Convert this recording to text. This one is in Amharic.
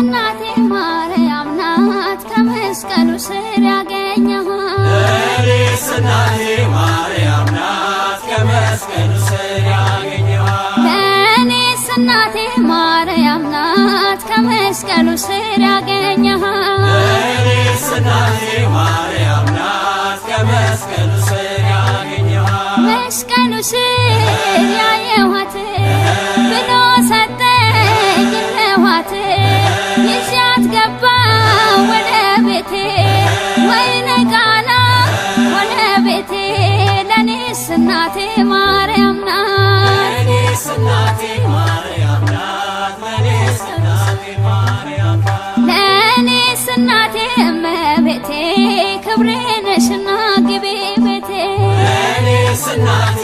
እናቴ ማርያም ናት ከመስቀሉ ስር ያገኘኋት እኔስ እናቴ ማርያም ናት ከመስቀሉ ስር ያገኘኋት እኔስ እናቴ ማርያም ናት ከመስቀሉ ስር ያገኘኋት እኔስ እናቴ ማርያም ናት ከመስቀሉ ስር ያገኘኋት መስቀሉ ስር ያየኋት ብሎ ሰጠኝ ለዋት ይዣት ገባሁ ወደ ቤቴ ወይኔ ቃና ወደ ቤቴ ለኔስ እናቴ ማርያም ናት ለኔስ እናቴ ማርያም ናት ለኔስ እናቴ ማርያም ናት ለኔስ እናቴ እመቤቴ ክብሬ ነሽና ግቢ ቤቴ ለኔስ እናቴ